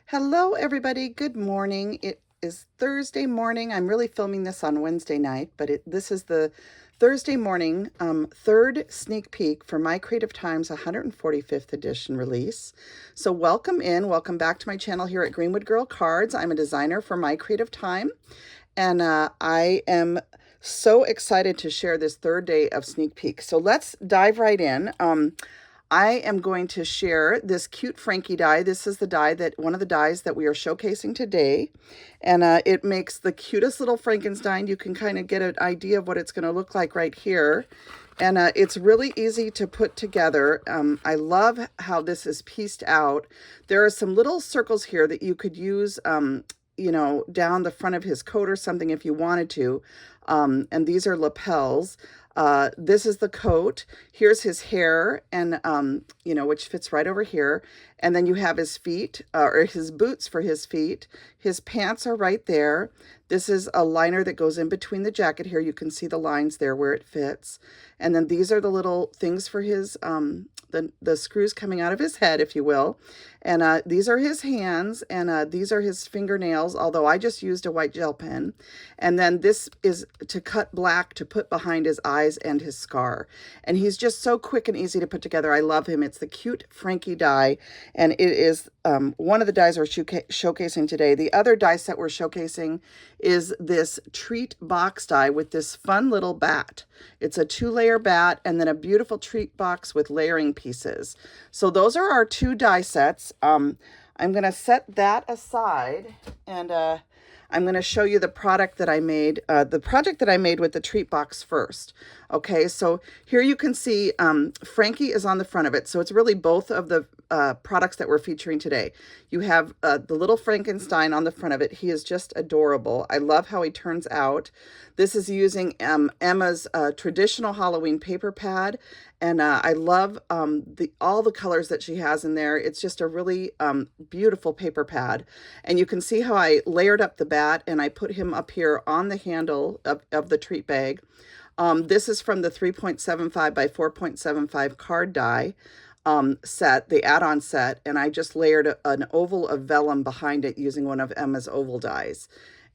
Hello, everybody. Good morning. It is Thursday morning. I'm really filming this on Wednesday night, but this is the Thursday morning third sneak peek for My Creative Times 145th edition release. So welcome in. Welcome back to my channel here at Greenwood Girl Cards. I'm a designer for My Creative Time, and I am so excited to share this third day of sneak peek. So let's dive right in. I am going to share this cute Frankie die. This is the die one of the dies that we are showcasing today. And it makes the cutest little Frankenstein. You can kind of get an idea of what it's going to look like right here. And it's really easy to put together. I love how this is pieced out. There are some little circles here that you could use, down the front of his coat or something if you wanted to. And these are lapels. This is the coat. Here's his hair, and which fits right over here. And then you have his feet, or his boots for his feet. His pants are right there. This is a liner that goes in between the jacket here. You can see the lines there where it fits. And then these are the little things for his the screws coming out of his head, if you will. And these are his hands, and these are his fingernails, although I just used a white gel pen. And then this is to cut black to put behind his eyes and his scar. And he's just so quick and easy to put together. I love him. It's the cute Frankie die, and it is one of the dies we're showcasing today. The other die set we're showcasing is this treat box die with this fun little bat. It's a 2-layer bat and then a beautiful treat box with layering pieces. So those are our two die sets. I'm going to set that aside, and I'm going to show you the product that I made, the project that I made with the treat box first. Okay, so here you can see Frankie is on the front of it. So it's really both of the products that we're featuring today. You have the little Frankenstein on the front of it. He is just adorable. I love how he turns out. This is using Emma's traditional Halloween paper pad. And I love all the colors that she has in there. It's just a really beautiful paper pad. And you can see how I layered up the bat, and I put him up here on the handle of the treat bag. This is from the 3.75 by 4.75 card die set, the add-on set. And I just layered an oval of vellum behind it using one of Emma's oval dies.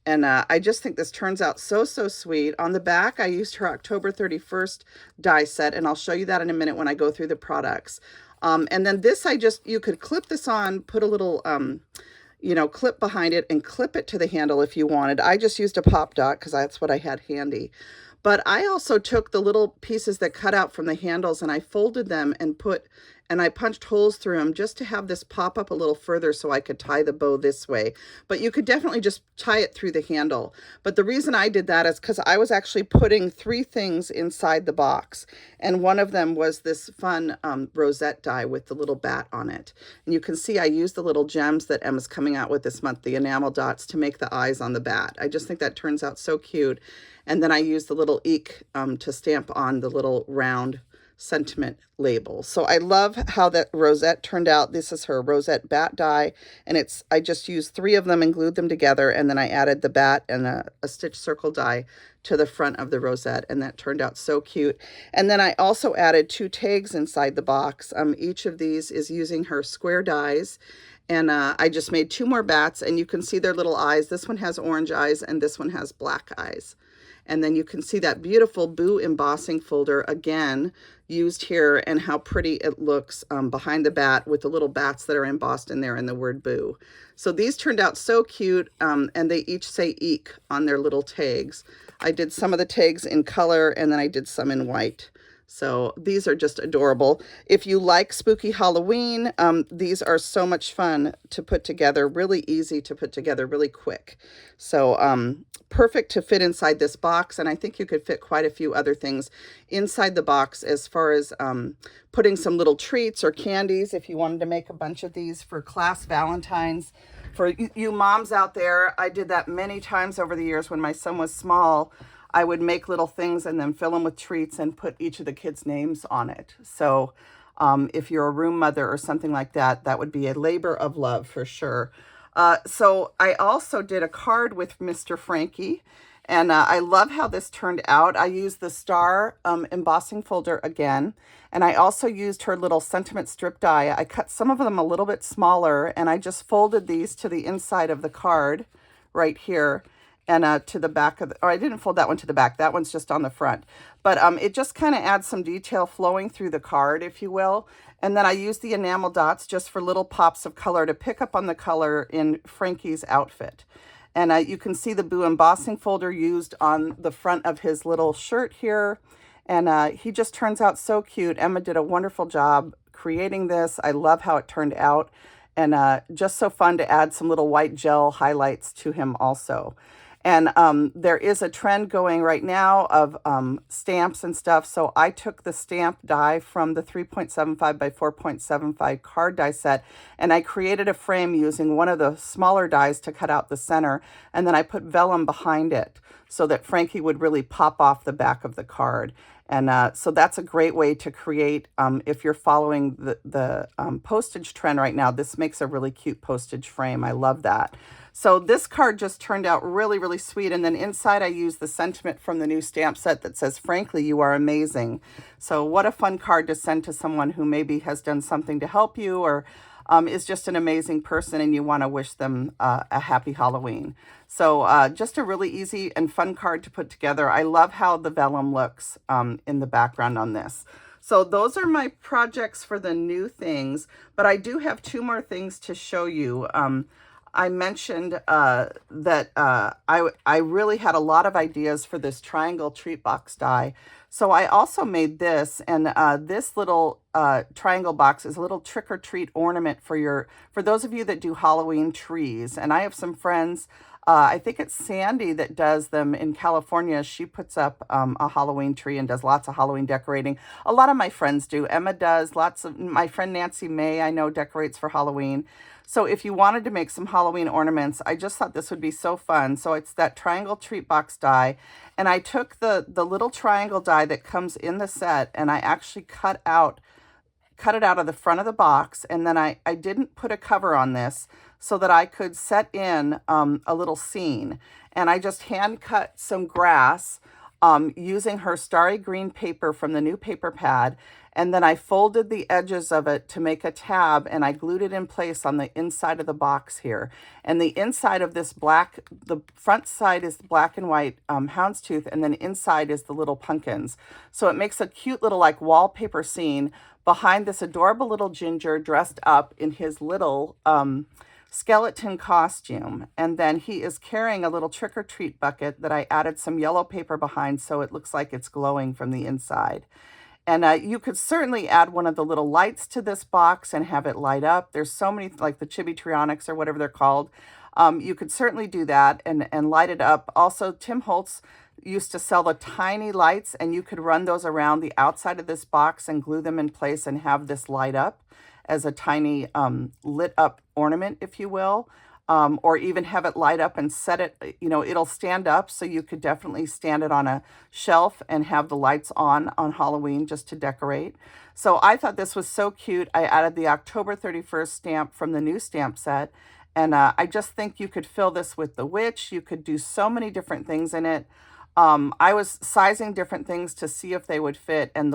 And I just think this turns out so sweet. On the back, I used her October 31st die set, and I'll show you that in a minute when I go through the products. And then this, you could clip this on, put a little, clip behind it and clip it to the handle if you wanted. I just used a pop dot because that's what I had handy. But I also took the little pieces that cut out from the handles, and I folded them and I punched holes through them just to have this pop up a little further so I could tie the bow this way. But you could definitely just tie it through the handle. But the reason I did that is because I was actually putting 3 things inside the box. And one of them was this fun rosette die with the little bat on it. And you can see I used the little gems that Emma's coming out with this month, the enamel dots, to make the eyes on the bat. I just think that turns out so cute. And then I used the little eek to stamp on the little round sentiment label. So I love how that rosette turned out. This is her rosette bat die, and I just used 3 of them and glued them together, and then I added the bat and a stitch circle die to the front of the rosette, and that turned out so cute. And then I also added 2 tags inside the box. Each of these is using her square dies. And I just made 2 more bats, and you can see their little eyes. This one has orange eyes, and this one has black eyes. And then you can see that beautiful Boo embossing folder again used here, and how pretty it looks behind the bat with the little bats that are embossed in there and the word Boo. So these turned out so cute, and they each say eek on their little tags. I did some of the tags in color, and then I did some in white. So these are just adorable. If you like spooky Halloween, these are so much fun to put together, really easy to put together, really quick. So perfect to fit inside this box, and I think you could fit quite a few other things inside the box as far as putting some little treats or candies if you wanted to make a bunch of these for class Valentines. For you moms out there, I did that many times over the years when my son was small. I would make little things and then fill them with treats and put each of the kids' names on it. So if you're a room mother or something like that, that would be a labor of love for sure. So I also did a card with Mr. Frankie, And I love how this turned out. I used the star embossing folder again, and I also used her little sentiment strip die. I cut some of them a little bit smaller, and I just folded these to the inside of the card right here, and to the back of the, or I didn't fold that one to the back. That one's just on the front. But it just kind of adds some detail flowing through the card, if you will. And then I used the enamel dots just for little pops of color to pick up on the color in Frankie's outfit. And you can see the Boo embossing folder used on the front of his little shirt here. And he just turns out so cute. Emma did a wonderful job creating this. I love how it turned out. And just so fun to add some little white gel highlights to him also. And there is a trend going right now of stamps and stuff. So I took the stamp die from the 3.75 by 4.75 card die set, and I created a frame using one of the smaller dies to cut out the center. And then I put vellum behind it so that Frankie would really pop off the back of the card. And so that's a great way to create, if you're following the postage trend right now. This makes a really cute postage frame. I love that. So this card just turned out really, really sweet. And then inside I used the sentiment from the new stamp set that says, "Frankly, you are amazing." So what a fun card to send to someone who maybe has done something to help you, or is just an amazing person and you want to wish them a happy Halloween. So just a really easy and fun card to put together. I love how the vellum looks in the background on this. So those are my projects for the new things, but I do have two more things to show you. I mentioned that I really had a lot of ideas for this triangle treat box die. So I also made this, and this little triangle box is a little trick or treat ornament for those of you that do Halloween trees. And I have some friends, I think it's Sandy that does them in California. She puts up a Halloween tree and does lots of Halloween decorating. A lot of my friends do. Emma does. Lots of my friend Nancy May, I know, decorates for Halloween. So if you wanted to make some Halloween ornaments, I just thought this would be so fun. So it's that triangle treat box die. And I took the little triangle die that comes in the set, and I actually cut it out of the front of the box. And then I didn't put a cover on this so that I could set in a little scene. And I just hand cut some grass using her starry green paper from the new paper pad. And then I folded the edges of it to make a tab, and I glued it in place on the inside of the box here. And the inside of this black, the front side is black and white houndstooth, and then inside is the little pumpkins. So it makes a cute little like wallpaper scene behind this adorable little ginger dressed up in his little skeleton costume. And then he is carrying a little trick-or-treat bucket that I added some yellow paper behind so it looks like it's glowing from the inside. And you could certainly add one of the little lights to this box and have it light up. There's so many, like the Chibitrionics or whatever they're called. You could certainly do that and light it up. Also, Tim Holtz used to sell the tiny lights, and you could run those around the outside of this box and glue them in place and have this light up as a tiny lit up ornament, if you will. Or even have it light up and set it, you know, it'll stand up, so you could definitely stand it on a shelf and have the lights on Halloween just to decorate. So I thought this was so cute. I added the October 31st stamp from the new stamp set, and I just think you could fill this with the witch. You could do so many different things in it. I was sizing different things to see if they would fit, and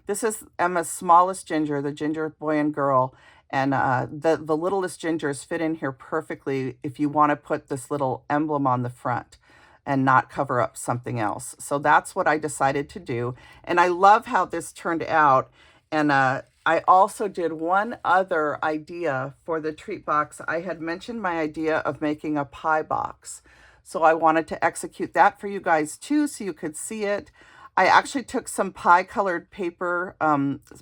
this is Emma's smallest ginger, the ginger boy and girl. And the littlest gingers fit in here perfectly if you want to put this little emblem on the front and not cover up something else. So that's what I decided to do. And I love how this turned out. And I also did one other idea for the treat box. I had mentioned my idea of making a pie box. So I wanted to execute that for you guys too, so you could see it. I actually took some pie colored paper,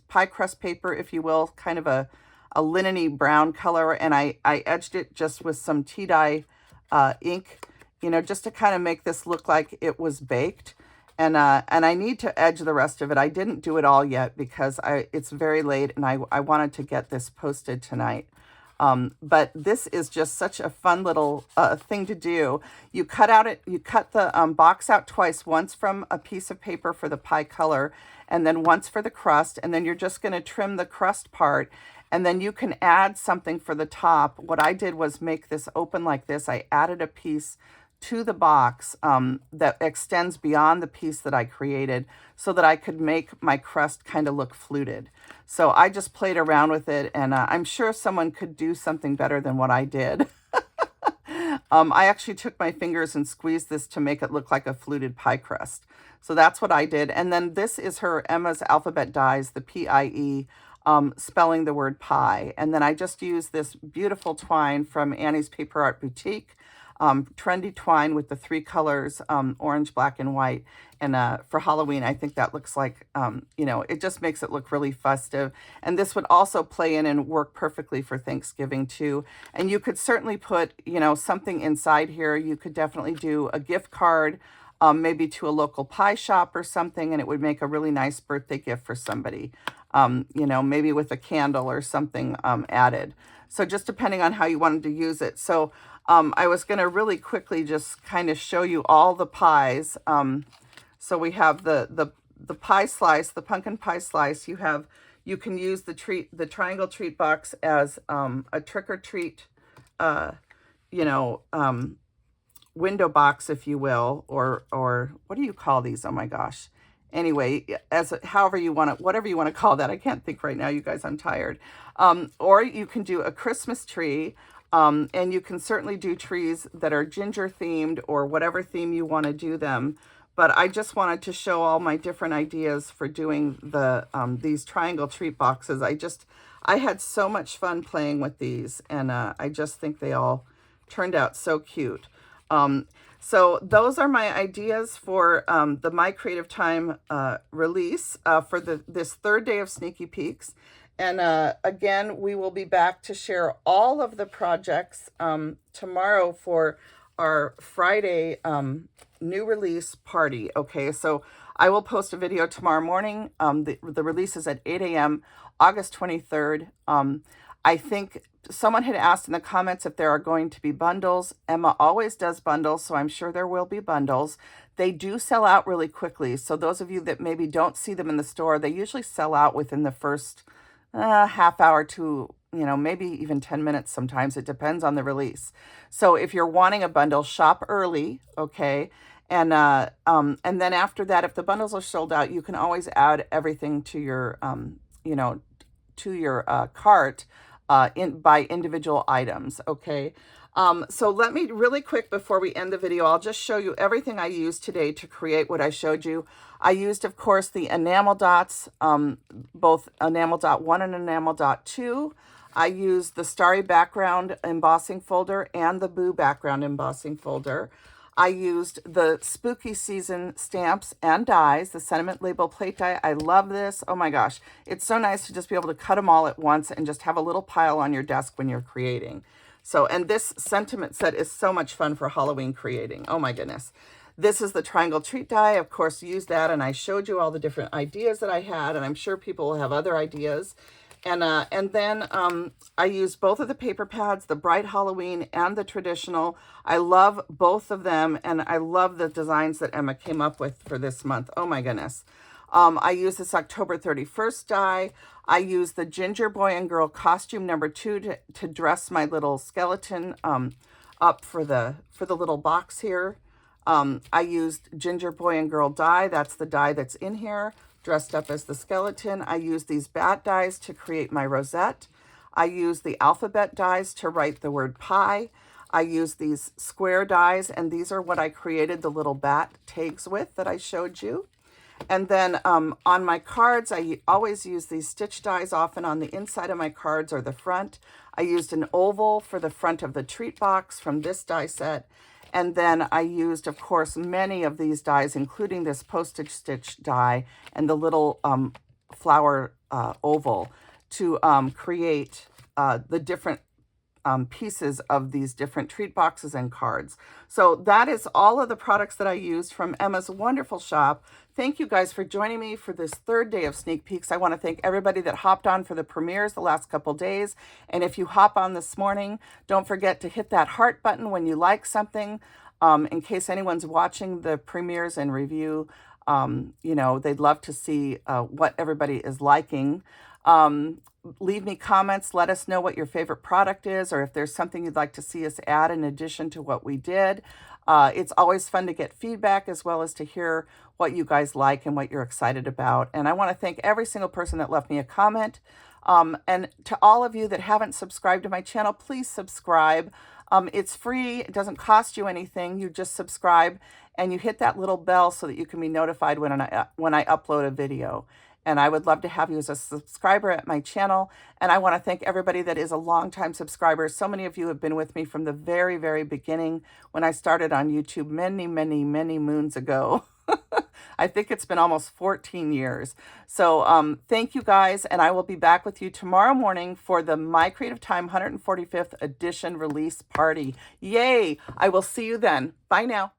pie crust paper, if you will, kind of a linen-y brown color, and I edged it just with some tea dye ink, you know, just to kind of make this look like it was baked. And I need to edge the rest of it. I didn't do it all yet because it's very late, and I wanted to get this posted tonight. But this is just such a fun little thing to do. You cut the box out twice, once from a piece of paper for the pie color, and then once for the crust, and then you're just going to trim the crust part. And then you can add something for the top. What I did was make this open like this. I added a piece to the box that extends beyond the piece that I created so that I could make my crust kind of look fluted. So I just played around with it, and I'm sure someone could do something better than what I did. I actually took my fingers and squeezed this to make it look like a fluted pie crust. So that's what I did. And then this is her Emma's Alphabet Dies, the PIE, spelling the word pie. And then I just used this beautiful twine from Annie's Paper Art Boutique, trendy twine with the 3 colors, orange, black, and white. And for Halloween, I think that looks like, you know, it just makes it look really festive. And this would also play in and work perfectly for Thanksgiving too. And you could certainly put, you know, something inside here. You could definitely do a gift card, maybe to a local pie shop or something, and it would make a really nice birthday gift for somebody, you know, maybe with a candle or something added. So just depending on how you wanted to use it. So I was going to really quickly just kind of show you all the pies. So we have the pie slice, the pumpkin pie slice. You can use the triangle treat box as a trick or treat, you know, window box, if you will, or what do you call these? Oh my gosh. Anyway, however you want to, whatever you want to call that. I can't think right now, you guys, I'm tired. Or you can do a Christmas tree, and you can certainly do trees that are ginger themed or whatever theme you want to do them. But I just wanted to show all my different ideas for doing these triangle treat boxes. I had so much fun playing with these, and I just think they all turned out so cute. So those are my ideas for the My Creative Time release for this 3rd day of Sneaky Peeks. And again, we will be back to share all of the projects tomorrow for our Friday new release party. Okay, so I will post a video tomorrow morning. The release is at 8 a.m. August 23rd. I think someone had asked in the comments if there are going to be bundles. Emma always does bundles, so I'm sure there will be bundles. They do sell out really quickly. So those of you that maybe don't see them in the store, they usually sell out within the first half hour to, you know, maybe even 10 minutes sometimes. It depends on the release. So if you're wanting a bundle, shop early, okay? And then after that, if the bundles are sold out, you can always add everything to your, you know, to your cart by individual items, okay? So let me really quick before we end the video, I'll just show you everything I used today to create what I showed you. I used, of course, the enamel dots, both enamel dot 1 and enamel dot 2. I used the starry background embossing folder and the boo background embossing folder. I used the spooky season stamps and dies, the sentiment label plate die. I love this. Oh my gosh. It's so nice to just be able to cut them all at once and just have a little pile on your desk when you're creating. So, and this sentiment set is so much fun for Halloween creating. Oh my goodness. This is the triangle treat die. Of course, use that, and I showed you all the different ideas that I had, and I'm sure people will have other ideas. And then I used both of the paper pads, the Bright Halloween and the traditional. I love both of them, and I love the designs that Emma came up with for this month. Oh my goodness. I used this October 31st die. I used the Ginger Boy and Girl costume number 2 to dress my little skeleton up for the little box here. I used Ginger Boy and Girl die. That's the die that's in here, dressed up as the skeleton. I used these bat dies to create my rosette. I used the alphabet dies to write the word pie. I used these square dies, and these are what I created the little bat tags with that I showed you. And then on my cards, I always use these stitch dies often on the inside of my cards or the front. I used an oval for the front of the treat box from this die set. And then I used, of course, many of these dies, including this postage stitch die and the little flower oval to create the different pieces of these different treat boxes and cards. So that is all of the products that I used from Emma's wonderful shop. Thank you guys for joining me for this 3rd day of Sneak Peeks. I want to thank everybody that hopped on for the premieres the last couple days. And if you hop on this morning, don't forget to hit that heart button when you like something. In case anyone's watching the premieres and review, you know, they'd love to see what everybody is liking. Leave me comments. Let us know what your favorite product is, or if there's something you'd like to see us add in addition to what we did. It's always fun to get feedback as well as to hear what you guys like and what you're excited about. And I want to thank every single person that left me a comment. And to all of you that haven't subscribed to my channel, please subscribe. It's free. It doesn't cost you anything. You just subscribe and you hit that little bell so that you can be notified when I upload a video. And I would love to have you as a subscriber at my channel. And I want to thank everybody that is a longtime subscriber. So many of you have been with me from the very, very beginning when I started on YouTube many, many, many moons ago. I think it's been almost 14 years. So thank you guys. And I will be back with you tomorrow morning for the My Creative Time 145th edition release party. Yay! I will see you then. Bye now.